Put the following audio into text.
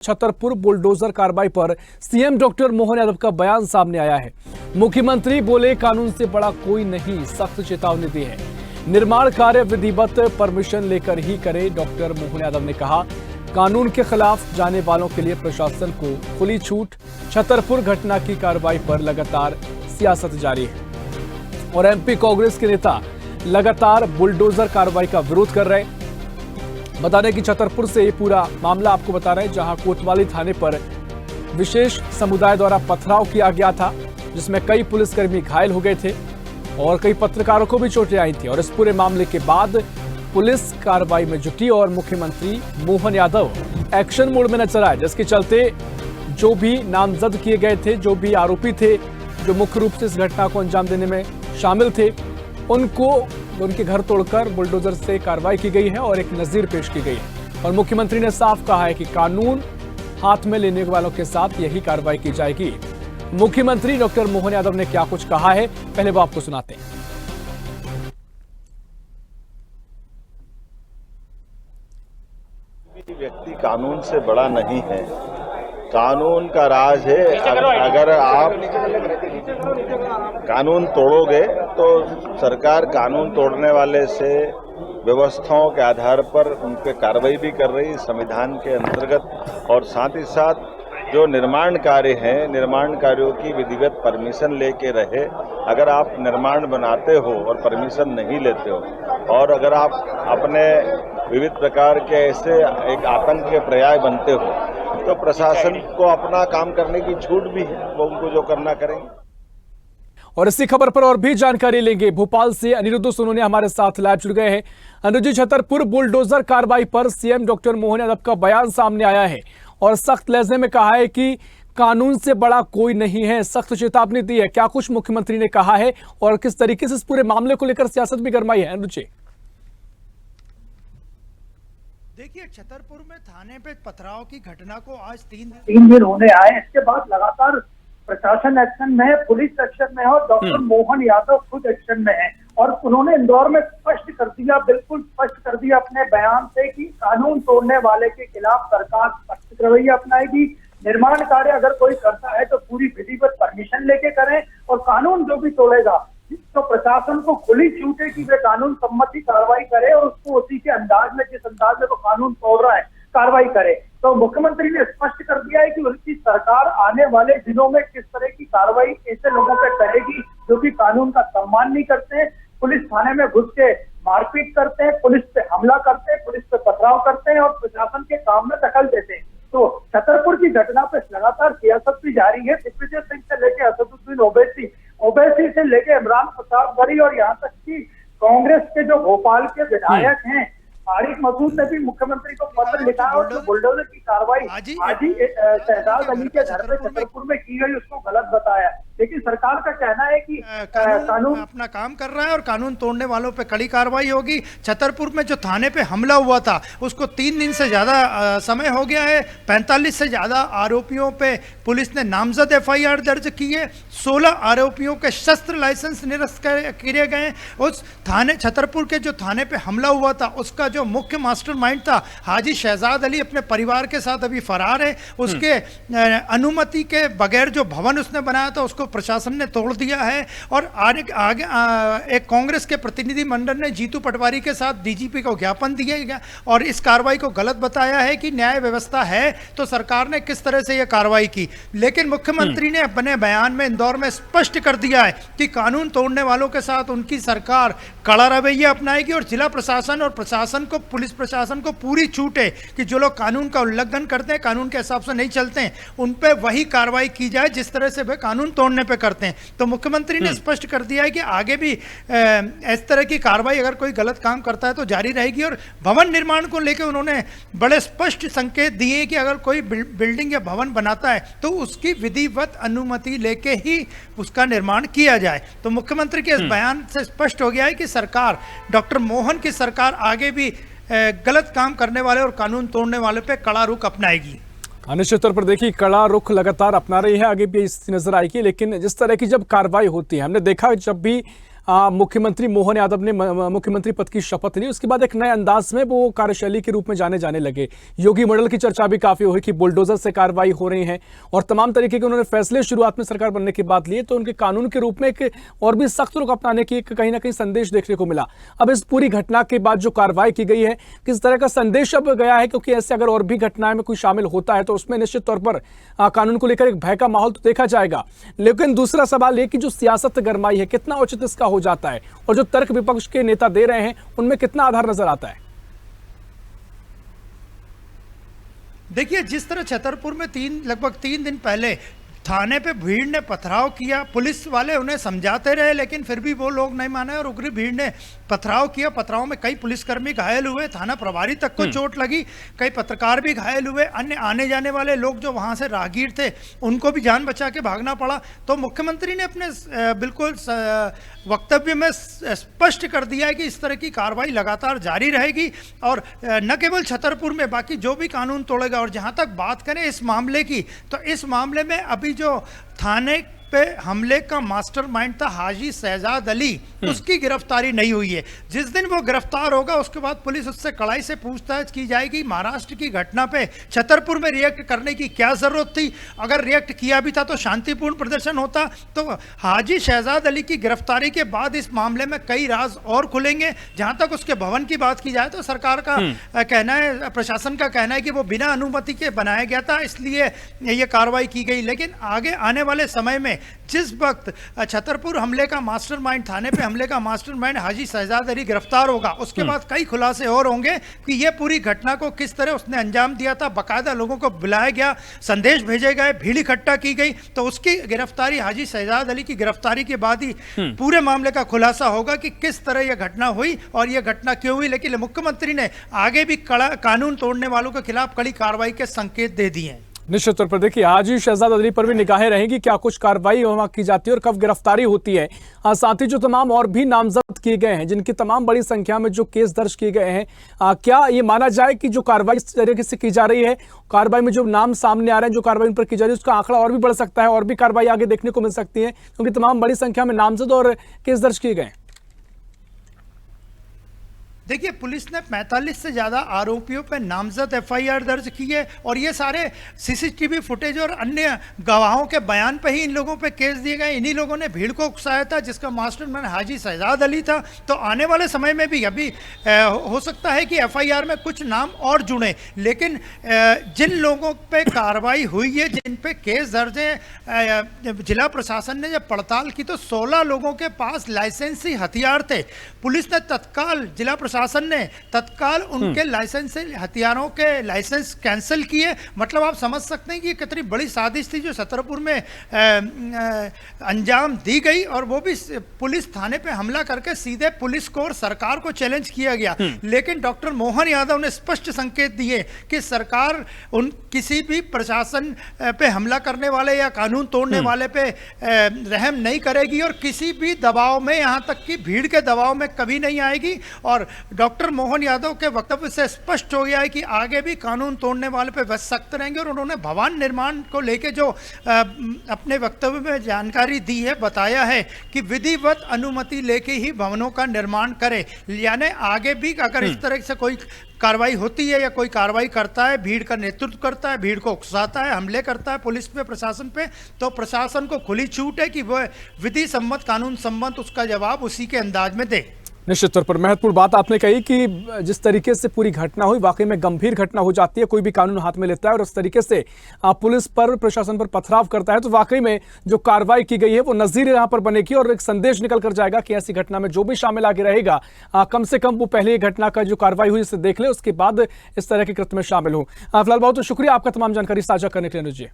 Chhatarpur bulldozer कार्रवाई पर CM doctor Mohan Yadav का बयान सामने आया है। मुख्यमंत्री बोले कानून से बड़ा कोई नहीं, सख्त चेतावनी दी है। निर्माण कार्य विधिवत परमिशन लेकर ही करे। डॉक्टर मोहन यादव ने कहा कानून के खिलाफ जाने वालों के लिए प्रशासन को खुली छूट। छतरपुर घटना की कार्रवाई पर लगातार सियासत जारी है और एमपी कांग्रेस के नेता लगातार बुलडोजर कार्रवाई का विरोध कर रहे हैं। बता दें कि छतरपुर से ये पूरा मामला आपको बता रहे हैं, जहां कोतवाली थाने पर विशेष समुदाय द्वारा पथराव किया गया था, जिसमें कई पुलिसकर्मी घायल हो गए थे और कई पत्रकारों को भी चोटें आई थी। और इस पूरे मामले के बाद पुलिस कार्रवाई में जुटी और मुख्यमंत्री मोहन यादव एक्शन मोड में नजर आए, जिसके चलते जो भी नामजद किए गए थे, जो भी आरोपी थे, जो मुख्य रूप से इस घटना को अंजाम देने में शामिल थे, उनके घर तोड़कर बुलडोजर से कार्रवाई की गई है और एक नजीर पेश की गई है। और मुख्यमंत्री ने साफ कहा है कि कानून हाथ में लेने वालों के साथ यही कार्रवाई की जाएगी। मुख्यमंत्री डॉक्टर मोहन यादव ने क्या कुछ कहा है, पहले वो आपको सुनाते हैं। व्यक्ति कानून से बड़ा नहीं है, कानून का राज है। अगर आप कानून तोड़ोगे तो सरकार कानून तोड़ने वाले से व्यवस्थाओं के आधार पर उन पर कार्रवाई भी कर रही संविधान के अंतर्गत। और साथ ही साथ जो निर्माण कार्य हैं, निर्माण कार्यों की विधिवत परमिशन लेके रहे। अगर आप निर्माण बनाते हो और परमिशन नहीं लेते हो और अगर आप अपने विविध प्रकार के ऐसे एक आतंक के पर्याय बनते हो तो प्रशासन को अपना काम करने की छूट भी है, वो उनको जो करना करेंगे। और इसी खबर पर और भी जानकारी लेंगे। भोपाल से अनिरुद्ध सोनोने हमारे साथ लाइव जुड़ गए हैं। अनिरुद्ध जी, छतरपुर बुलडोजर कार्रवाई पर सीएम डॉक्टर मोहन यादव का बयान सामने आया है और सख्त लहजे में कहा है कि कानून से बड़ा कोई नहीं है, सख्त चेतावनी दी है। क्या कुछ मुख्यमंत्री ने कहा है और किस तरीके से इस पूरे मामले को लेकर सियासत भी गरमाई है? अनिरुद्ध जी, देखिए, छतरपुर में थाने पे पथराव की घटना को आज तीन दिन होने आए। इसके बाद लगातार प्रशासन एक्शन में है, पुलिस एक्शन में है और डॉक्टर मोहन यादव खुद एक्शन में है। और उन्होंने इंदौर में स्पष्ट कर दिया, बिल्कुल स्पष्ट कर दिया अपने बयान से कि कानून तोड़ने वाले के खिलाफ सरकार सख्त रवैया अपनाएगी। निर्माण कार्य अगर कोई करता है तो पूरी विधिवत परमिशन लेके करें और कानून जो भी तोड़ेगा तो प्रशासन को खुली छूट है कि वे कानून सम्मति कार्रवाई करे और उसको उसी के अंदाज में, जिस अंदाज में वो कानून तोड़ रहा है, कार्रवाई करे। तो मुख्यमंत्री ने स्पष्ट कर दिया है कि उनकी सरकार आने वाले दिनों में किस तरह की कार्रवाई ऐसे लोगों पर करेगी जो कि कानून का सम्मान नहीं करते हैं, पुलिस थाने में घुस के मारपीट करते हैं, पुलिस पे हमला करते हैं, पुलिस पे पथराव करते हैं और प्रशासन के काम में दखल देते हैं। तो छतरपुर की घटना पे लगातार सियासत भी जारी है। दिग्विजय सिंह से लेकर असदुद्दीन ओवैसी से लेकर इमरान प्रतापगढ़ी और यहाँ तक कि कांग्रेस के जो भोपाल के विधायक हैं आरिफ मसूद ने भी मुख्यमंत्री को पत्र लिखा और जो बुलडोजर की कार्रवाई आज ही शहजाद अली के घर पे छतरपुर में की गई उसको गलत बताया। लेकिन सरकार का कहना है कि कानून अपना काम कर रहा है और कानून तोड़ने वालों पे कड़ी कार्रवाई होगी। छतरपुर में जो थाने पे हमला हुआ था उसको 3 दिन से ज्यादा समय हो गया है। 45 से ज्यादा आरोपियों पे पुलिस ने नामजद FIR दर्ज की है। 16 आरोपियों के शस्त्र लाइसेंस निरस्त किए गए। उस थाने छतरपुर के जो थाने पे हमला हुआ था उसका जो मुख्य मास्टरमाइंड था हाजी शहजाद अली अपने परिवार के साथ अभी फरार है। उसके अनुमति के बगैर जो भवन उसने बनाया था उसको प्रशासन ने तोड़ दिया है। और आगे एक कांग्रेस के प्रतिनिधि मंडल ने जीतू पटवारी के साथ DGP को ज्ञापन दिया गया और इस कार्रवाई को गलत बताया है कि न्याय व्यवस्था है तो सरकार ने किस तरह से यह कार्रवाई की। लेकिन मुख्यमंत्री ने अपने बयान में इंदौर में स्पष्ट कर दिया है कि कानून तोड़ने वालों के साथ उनकी सरकार कड़ा रवैया अपनाएगी और जिला प्रशासन और प्रशासन को, पुलिस प्रशासन को पूरी छूट है कि जो लोग कानून का उल्लंघन करते हैं, कानून के हिसाब से नहीं चलते हैं, उन पे वही कार्रवाई की जाए जिस तरह से वे कानून तोड़ने पे करते हैं। तो मुख्यमंत्री ने स्पष्ट कर दिया है कि आगे भी इस तरह की कार्रवाई अगर कोई गलत काम करता है तो जारी रहेगी। और भवन निर्माण को लेकर उन्होंने बड़े स्पष्ट संकेत दिए कि अगर कोई बिल्डिंग या भवन बनाता है तो उसकी विधिवत अनुमति लेके ही उसका निर्माण किया जाए। तो मुख्यमंत्री के इस बयान से स्पष्ट हो गया है कि सरकार, डॉक्टर मोहन की सरकार आगे भी गलत काम करने वाले और कानून तोड़ने वाले पे कड़ा रुख अपनाएगी। निश्चित तौर पर देखिए, कड़ा रुख लगातार अपना रही है, आगे भी इस नजर आएगी। लेकिन जिस तरह की जब कार्रवाई होती है, हमने देखा जब भी मुख्यमंत्री मोहन यादव ने मुख्यमंत्री पद की शपथ ली, उसके बाद एक नए अंदाज में वो कार्यशैली के रूप में जाने लगे। योगी मॉडल की चर्चा भी काफी हुई कि बुलडोजर से कार्रवाई हो रही है और तमाम तरीके के उन्होंने फैसले शुरुआत में सरकार बनने के बाद लिए, तो उनके कानून के रूप में एक और भी सख्त रुख अपनाने की कहीं ना कहीं संदेश देखने को मिला। अब इस पूरी घटना के बाद जो कार्रवाई की गई है, किस तरह का संदेश अब गया है, क्योंकि ऐसे अगर और भी घटनाएं में कोई शामिल होता है तो उसमें निश्चित तौर पर कानून को लेकर एक भय का माहौल तो देखा जाएगा। लेकिन दूसरा सवाल यह कि जो सियासत गरमाई है, कितना उचित इसका हो जाता है और जो तर्क विपक्ष के नेता दे रहे हैं उनमें कितना आधार नजर आता है? देखिए, जिस तरह छतरपुर में लगभग 3 दिन पहले थाने पे भीड़ ने पथराव किया, पुलिस वाले उन्हें समझाते रहे लेकिन फिर भी वो लोग नहीं माने और उग्र भीड़ ने पथराव किया। पथराव में कई पुलिसकर्मी घायल हुए, थाना प्रभारी तक को चोट लगी, कई पत्रकार भी घायल हुए, अन्य आने जाने वाले लोग जो वहां से राहगीर थे उनको भी जान बचा के भागना पड़ा। तो मुख्यमंत्री ने अपने बिल्कुल वक्तव्य में स्पष्ट कर दिया है कि इस तरह की कार्रवाई लगातार जारी रहेगी और न केवल छतरपुर में, बाकी जो भी कानून तोड़ेगा। और जहां तक बात करें इस मामले की, तो इस मामले में अभी जो थाने पे हमले का मास्टरमाइंड था हाजी शहजाद अली, उसकी गिरफ्तारी नहीं हुई है। जिस दिन वो गिरफ्तार होगा उसके बाद पुलिस उससे कड़ाई से पूछताछ की जाएगी। महाराष्ट्र की घटना पे छतरपुर में रिएक्ट करने की क्या जरूरत थी? अगर रिएक्ट किया भी था तो शांतिपूर्ण प्रदर्शन होता। तो हाजी शहजाद अली की गिरफ्तारी के बाद इस मामले में कई राज और खुलेंगे। जहां तक उसके भवन की बात की जाए तो सरकार का कहना है, प्रशासन का कहना है कि वो बिना अनुमति के बनाया गया था, इसलिए ये कार्रवाई की गई। लेकिन आगे आने वाले समय में जिस वक्त छतरपुर हमले का मास्टरमाइंड, थाने पे हमले का मास्टरमाइंड हाजी शहजाद अली गिरफ्तार होगा, उसके बाद कई खुलासे और होंगे कि ये पूरी घटना को किस तरह उसने अंजाम दिया था। बाकायदा लोगों को बुलाया गया, संदेश भेजे गए, भीड़ इकट्ठा की गई। तो उसकी गिरफ्तारी, हाजी शहजाद अली की गिरफ्तारी के बाद ही पूरे मामले का खुलासा होगा कि किस तरह यह घटना हुई और यह घटना क्यों हुई। लेकिन मुख्यमंत्री ने आगे भी कानून तोड़ने वालों के खिलाफ कड़ी कार्रवाई के संकेत दे दिए हैं। निश्चित तौर पर देखिए, हाजी शहजाद अली पर भी निगाहें रहेंगी, क्या कुछ कार्रवाई वहां की जाती है और कब गिरफ्तारी होती है। साथ ही जो तमाम और भी नामजद किए गए हैं, जिनकी तमाम बड़ी संख्या में जो केस दर्ज किए गए हैं, क्या ये माना जाए कि जो कार्रवाई इस तरीके से की जा रही है, कार्रवाई में जो नाम सामने आ रहे हैं, जो कार्रवाई उन पर की जा रही है, उसका आंकड़ा और भी बढ़ सकता है और भी कार्रवाई आगे देखने को मिल सकती है, क्योंकि तमाम बड़ी संख्या में नामजद और केस दर्ज किए गए? देखिए, पुलिस ने 45 से ज़्यादा आरोपियों पर नामजद एफआईआर दर्ज की है और ये सारे सीसीटीवी फुटेज और अन्य गवाहों के बयान पे ही इन लोगों पे केस दिए गए। इन्हीं लोगों ने भीड़ को उकसाया था, जिसका मास्टरमाइंड हाजी शहजाद अली था। तो आने वाले समय में भी अभी हो सकता है कि एफआईआर में कुछ नाम और जुड़े, लेकिन जिन लोगों पे कार्रवाई हुई है, जिन पे केस दर्ज है, जिला प्रशासन ने जब पड़ताल की तो 16 लोगों के पास लाइसेंसी हथियार थे। पुलिस ने तत्काल, जिला प्रशासन ने तत्काल उनके लाइसेंस से हथियारों के लाइसेंस कैंसिल किए। मतलब आप समझ सकते हैं कि कितनी बड़ी साजिश थी जो छतरपुर में अंजाम दी गई, और वो भी पुलिस थाने पे हमला करके सीधे पुलिस को और सरकार को चैलेंज किया गया। लेकिन डॉक्टर मोहन यादव ने स्पष्ट संकेत दिए कि सरकार किसी भी प्रशासन पे हमला करने वाले या कानून तोड़ने वाले पे रहम नहीं करेगी और किसी भी दबाव में, यहाँ तक कि भीड़ के दबाव में कभी नहीं आएगी। और डॉक्टर मोहन यादव के वक्तव्य से स्पष्ट हो गया है कि आगे भी कानून तोड़ने वाले पे सख्त रहेंगे। और उन्होंने भवन निर्माण को लेके जो अपने वक्तव्य में जानकारी दी है, बताया है कि विधिवत अनुमति लेके ही भवनों का निर्माण करें। यानी आगे भी अगर इस तरह से कोई कार्रवाई होती है या कोई कार्रवाई करता है, भीड़ का नेतृत्व करता है, भीड़ को उकसाता है, हमले करता है पुलिस पे, प्रशासन पे, तो प्रशासन को खुली छूट है कि वह विधि सम्मत, कानून सम्मत उसका जवाब उसी के अंदाज में दे। निश्चित तौर पर महत्वपूर्ण बात आपने कही कि जिस तरीके से पूरी घटना हुई, वाकई में गंभीर घटना हो जाती है। कोई भी कानून हाथ में लेता है और उस तरीके से पुलिस पर, प्रशासन पर पथराव करता है, तो वाकई में जो कार्रवाई की गई है वो नजीर यहां पर बनेगी और एक संदेश निकल कर जाएगा कि ऐसी घटना में जो भी शामिल आगे रहेगा, कम से कम वो पहले घटना का जो कार्रवाई हुई इसे देख ले, उसके बाद इस तरह के कृत्य में शामिल हो। फिलहाल बहुत शुक्रिया आपका तमाम जानकारी साझा करने के लिए अनुज जी।